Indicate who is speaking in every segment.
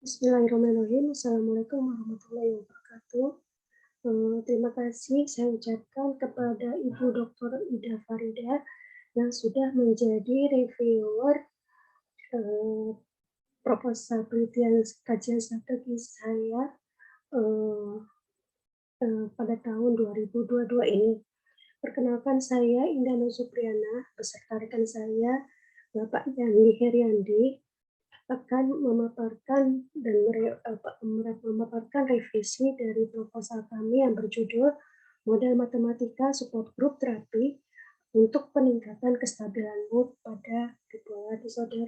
Speaker 1: Bismillahirrahmanirrahim. Assalamualaikum warahmatullahi wabarakatuh. Terima kasih saya ucapkan kepada Ibu Dr. Ida Farida yang sudah menjadi reviewer eh, proposal penelitian kajian strategis saya eh, pada tahun 2022 ini. Perkenalkan saya Indah Supriyana beserta rekan saya Bapak Yani Heriandi akan memaparkan revisi dari proposal kami yang berjudul Model Matematika Support Group Terapi untuk peningkatan kestabilan mood pada bipolar disorder.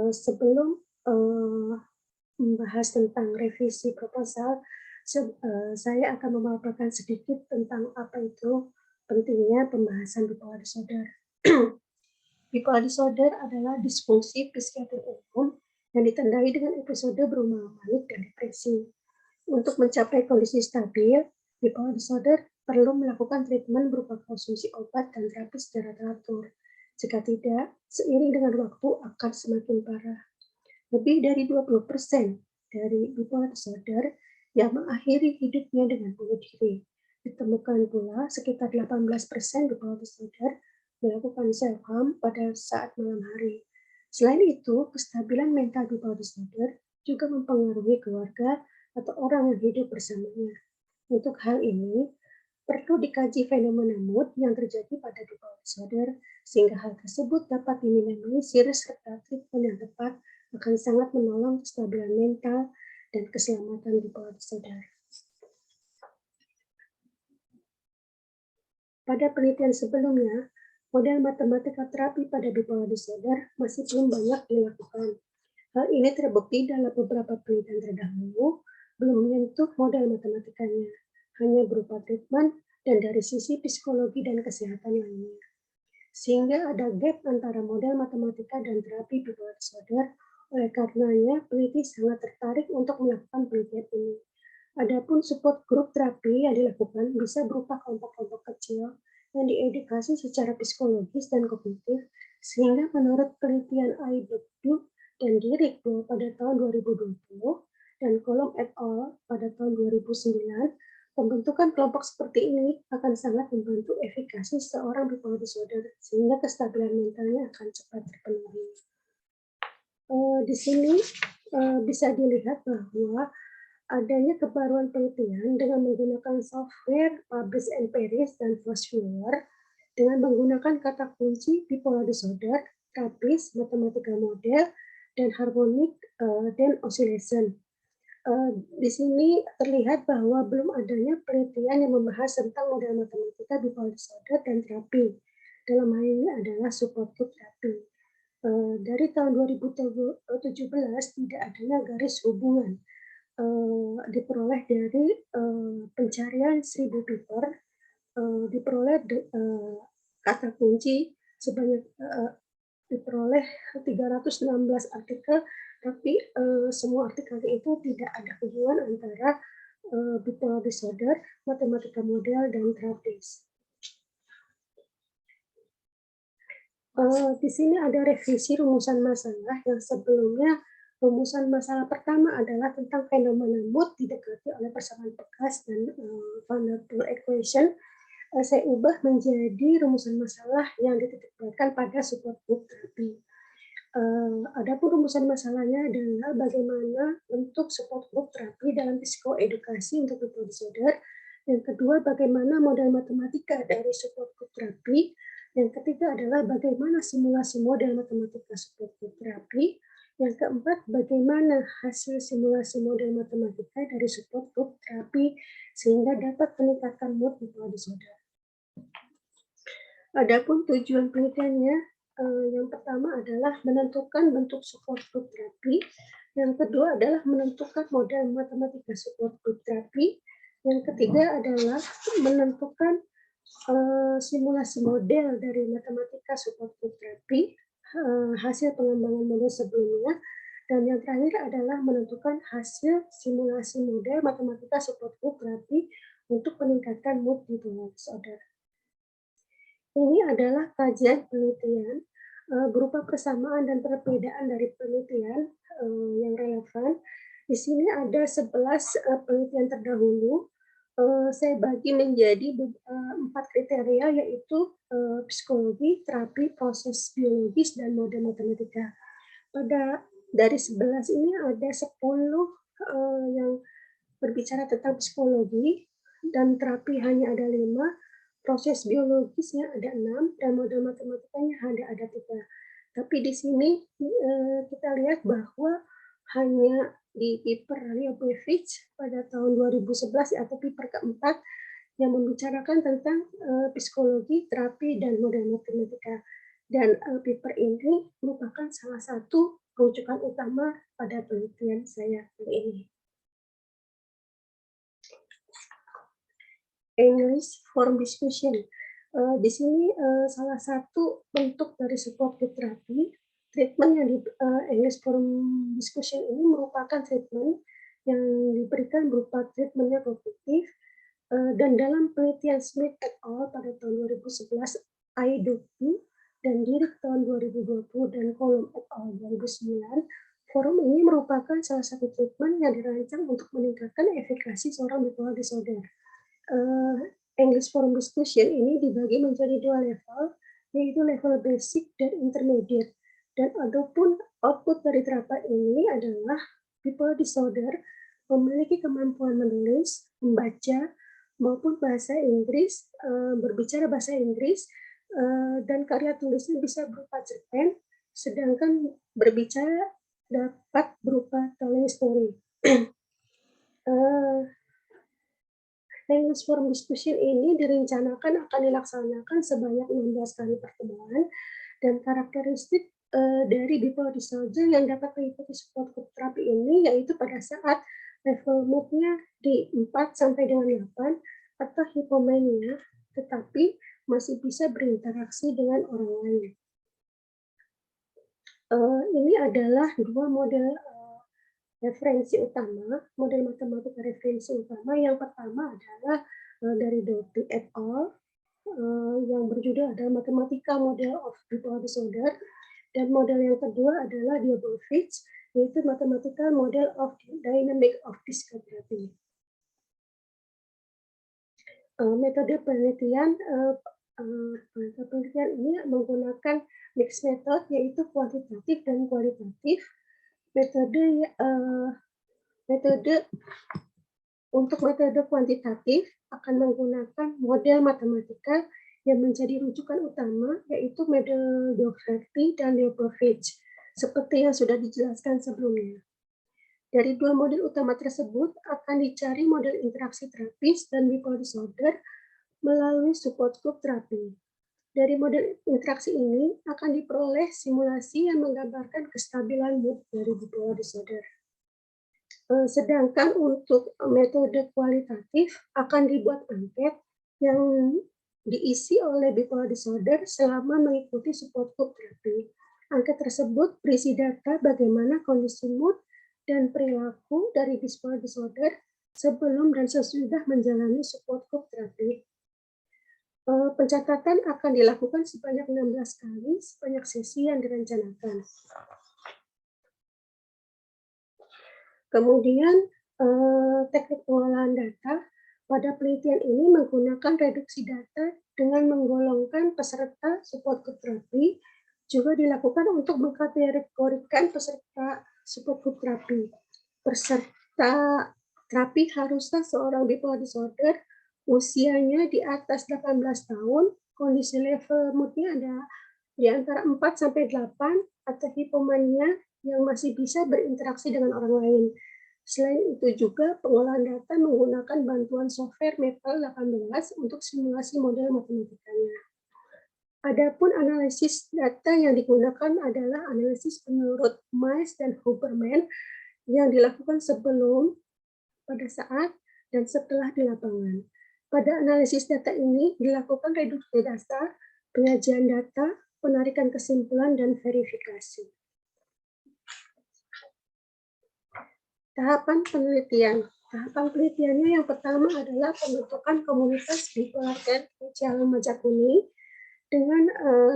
Speaker 1: Sebelum membahas tentang revisi proposal, saya akan memaparkan sedikit tentang apa itu pentingnya pembahasan bipolar disorder. Bipolar disorder adalah disfungsi psikiatri umum yang ditandai dengan episode berulang manik dan depresi. Untuk mencapai kondisi stabil, bipolar disorder perlu melakukan treatment berupa konsumsi obat dan terapi secara teratur. Jika tidak, seiring dengan waktu akan semakin parah. Lebih dari 20% dari bipolar disorder yang mengakhiri hidupnya dengan bunuh diri. Ditemukan pula sekitar 18% bipolar disorder melakukan self-harm pada saat malam hari. Selain itu, kestabilan mental bipolar disorder juga mempengaruhi keluarga atau orang yang hidup bersamanya. Untuk hal ini, perlu dikaji fenomena mood yang terjadi pada bipolar disorder, sehingga hal tersebut dapat diminimalisir serta treatment yang tepat akan sangat menolong kestabilan mental dan keselamatan bipolar disorder. Pada penelitian sebelumnya, model matematika terapi pada bipolar disorder masih belum banyak dilakukan. Hal ini terbukti dalam beberapa penelitian terdahulu, belum menyentuh model matematikanya, hanya berupa treatment dan dari sisi psikologi dan kesehatan lainnya. Sehingga ada gap antara model matematika dan terapi bipolar disorder. Oleh karenanya, peneliti sangat tertarik untuk melakukan penelitian ini. Adapun support group terapi yang dilakukan bisa berupa kelompok-kelompok kecil yang diedukasi secara psikologis dan kognitif, sehingga menurut penelitian IBEDU dan Girik pada tahun 2020 dan Kolom et al. Pada tahun 2009, pembentukan kelompok seperti ini akan sangat membantu efikasi seorang bipolar disorder, sehingga kestabilan mentalnya akan cepat terpenuhi. Di sini bisa dilihat bahwa adanya kebaruan penelitian dengan menggunakan software Publish and Paris dan Fosviewer dengan menggunakan kata kunci bipolar disorder, TRAPPIST, matematika model, dan harmonic dan oscillation. Di sini terlihat bahwa belum adanya penelitian yang membahas tentang model matematika bipolar disorder dan terapi. Dalam hal ini adalah support group terapi. Dari tahun 2017 tidak adanya garis hubungan diperoleh dari pencarian 1000 paper, diperoleh kata kunci sebanyak diperoleh 316 artikel, tapi semua artikel itu tidak ada hubungan antara bipolar disorder, matematika model, dan terapis. Di sini ada revisi rumusan masalah yang sebelumnya rumusan masalah pertama adalah tentang fenomena mood didekati oleh persamaan bekas dan Van der Pol equation. Saya ubah menjadi rumusan masalah yang dititikberatkan pada support group terapi. Adapun rumusan masalahnya adalah bagaimana bentuk support group terapi dalam psikoedukasi untuk bipolar disorder. Yang kedua, bagaimana model matematika dari support group terapi. Yang ketiga adalah bagaimana simulasi model matematika support group terapi. Yang keempat, bagaimana hasil simulasi model matematika dari support group terapi sehingga dapat meningkatkan mood bipolar disorder. Adapun tujuan penelitiannya, yang pertama adalah menentukan bentuk support group terapi. Yang kedua adalah menentukan model matematika support group terapi. Yang ketiga adalah menentukan simulasi model dari matematika support group terapi, hasil pengembangan model sebelumnya, dan yang terakhir adalah menentukan hasil simulasi model matematika support group terapi untuk meningkatkan mood bipolar disorder. Ini adalah kajian penelitian berupa persamaan dan perbedaan dari penelitian yang relevan. Di sini ada 11 penelitian terdahulu. Saya bagi menjadi 4 kriteria, yaitu psikologi, terapi, proses biologis, dan model matematika. Dari 11 ini ada 10 yang berbicara tentang psikologi, dan terapi hanya ada 5, proses biologisnya ada 6, dan model matematikanya ada 3. Tapi di sini kita lihat bahwa hanya di paper Leibovitz pada tahun 2011 atau paper keempat yang membicarakan tentang psikologi, terapi, dan model matematika. Dan paper ini merupakan salah satu rujukan utama pada penelitian saya kali ini. English Forum Discussion. Di sini salah satu bentuk dari supportive therapy, treatment yang di English Forum Discussion ini merupakan treatment yang diberikan berupa treatmentnya kognitif, dan dalam penelitian Smith et al. Pada tahun 2011, Aidoku dan Dirk tahun 2020, dan Colom et al. 2009, forum ini merupakan salah satu treatment yang dirancang untuk meningkatkan efikasi seorang bipolar disorder. English Forum Discussion ini dibagi menjadi 2 level, yaitu level basic dan intermediate. Dan adapun output dari terapi ini adalah bipolar disorder memiliki kemampuan menulis, membaca, maupun bahasa Inggris, berbicara bahasa Inggris, dan karya tulisnya bisa berupa cerpen, sedangkan berbicara dapat berupa telling story. English Forum Discussion ini direncanakan akan dilaksanakan sebanyak 16 kali pertemuan, dan karakteristik dari bipolar disorder yang dapat mengikuti support group terapi ini yaitu pada saat level mood-nya di 4 sampai dengan 8 atau hipomania, tetapi masih bisa berinteraksi dengan orang lain. Ini adalah 2 model referensi utama, model matematika referensi utama. Yang pertama adalah dari Doughty et al. Yang berjudul adalah Matematika Model of Bipolar Disorder, dan model yang kedua adalah Leibovitz, yaitu Matematika Model of Dynamic of Psychotherapy. Metode penelitian ini menggunakan mixed method, yaitu kuantitatif dan kualitatif. Untuk metode kuantitatif akan menggunakan model matematika yang menjadi rujukan utama, yaitu model Doherty dan Leibovitz, seperti yang sudah dijelaskan sebelumnya. Dari 2 model utama tersebut akan dicari model interaksi terapis dan bipolar disorder melalui support group terapi. Dari model interaksi ini akan diperoleh simulasi yang menggambarkan kestabilan mood dari bipolar disorder. Sedangkan untuk metode kualitatif akan dibuat angket yang diisi oleh bipolar disorder selama mengikuti support group terapi. Angket tersebut berisi data bagaimana kondisi mood dan perilaku dari bipolar disorder sebelum dan sesudah menjalani support group terapi. Pencatatan akan dilakukan sebanyak 16 kali, sebanyak sesi yang direncanakan. Kemudian teknik pengolahan data pada penelitian ini menggunakan reduksi data dengan menggolongkan peserta support group terapi, juga dilakukan untuk mengkategorikan peserta support group terapi. Peserta terapi haruslah seorang bipolar disorder, usianya di atas 18 tahun, kondisi level mood-nya ada di antara 4 sampai 8, atau hipomania yang masih bisa berinteraksi dengan orang lain. Selain itu juga pengolahan data menggunakan bantuan software Metal 18 untuk simulasi model matematikanya. Adapun analisis data yang digunakan adalah analisis menurut Miles dan Huberman yang dilakukan sebelum, pada saat, dan setelah di lapangan. Pada analisis data ini dilakukan reduksi dasar, penyajian data, penarikan kesimpulan, dan verifikasi. Tahapan penelitian. Tahapan penelitiannya yang pertama adalah pembentukan komunitas bipolar care Cialam Majakuni. dengan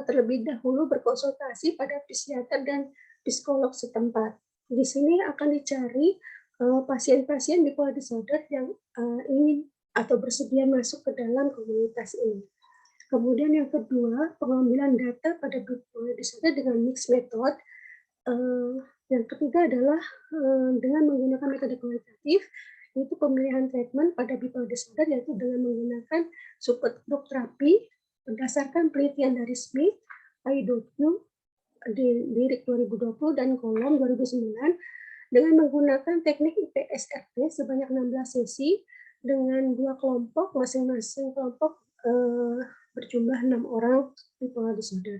Speaker 1: terlebih dahulu berkonsultasi pada psikiater dan psikolog setempat. Di sini akan dicari pasien-pasien bipolar disorder yang ingin atau bersedia masuk ke dalam komunitas ini. Kemudian yang kedua, pengambilan data pada bipolar disorder dengan mixed method. Yang ketiga adalah dengan menggunakan metode kualitatif, yaitu pemilihan treatment pada bipolar disorder, yaitu dengan menggunakan support group terapi berdasarkan penelitian dari Smith, I.Q, di Lirik 2020 dan Kolom 2009 dengan menggunakan teknik IPSRT sebanyak 16 sesi dengan 2 kelompok, masing-masing kelompok berjumlah 6 orang bipolar disorder.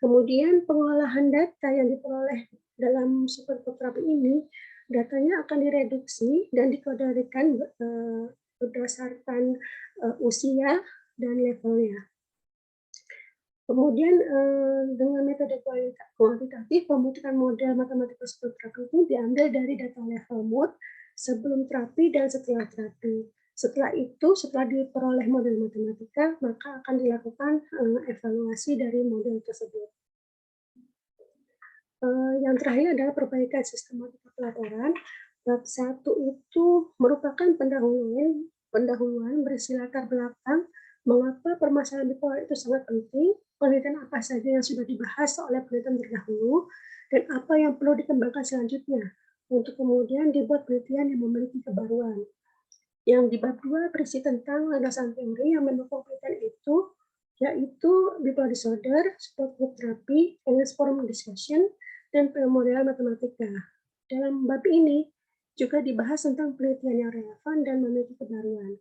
Speaker 1: Kemudian pengolahan data yang diperoleh dalam super terapi ini, datanya akan direduksi dan dikategorikan berdasarkan usia dan levelnya. Kemudian dengan metode kuantitatif, pembentukan model matematika super terapi itu diambil dari data level mood sebelum terapi dan setelah terapi. Setelah itu, setelah diperoleh model matematika, maka akan dilakukan evaluasi dari model tersebut. Yang terakhir adalah perbaikan sistematika pelaporan. Bab 1 itu merupakan pendahuluan berisi latar belakang mengapa permasalahan bipolar itu sangat penting, penelitian apa saja yang sudah dibahas oleh penelitian terdahulu, dan apa yang perlu dikembangkan selanjutnya, untuk kemudian dibuat penelitian yang memiliki kebaruan. Yang di bab 2 berisi tentang landasan teori yang mendukung penelitian itu, yaitu bipolar disorder, support group therapy, English forum discussion, dan pemodelan matematika. Dalam bab ini juga dibahas tentang penelitian yang relevan dan memiliki kebaruan.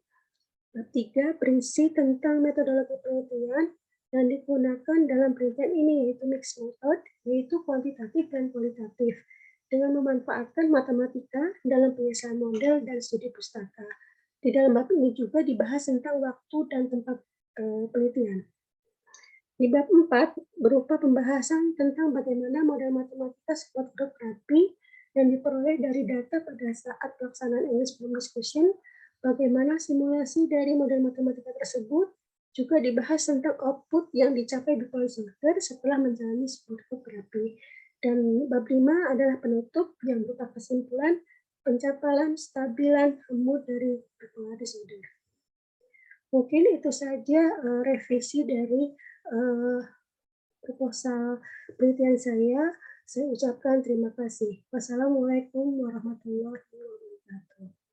Speaker 1: Bab 3 berisi tentang metodologi penelitian yang digunakan dalam penelitian ini, yaitu mixed method, yaitu kuantitatif dan kualitatif, dengan memanfaatkan matematika dalam penyelesaian model dan studi pustaka. Di dalam bab ini juga dibahas tentang waktu dan tempat penelitian. Di bab 4 berupa pembahasan tentang bagaimana model matematika support group terapi yang diperoleh dari data pada saat pelaksanaan English forum discussion, bagaimana simulasi dari model matematika tersebut, juga dibahas tentang output yang dicapai bipolar disorder setelah menjalani support group terapi. Dan bab 5 adalah penutup yang berupa kesimpulan pencapaian stabilan mood dari bipolar disorder. Mungkin itu saja revisi dari proposal penelitian saya. Saya ucapkan terima kasih. Wassalamualaikum warahmatullahi wabarakatuh.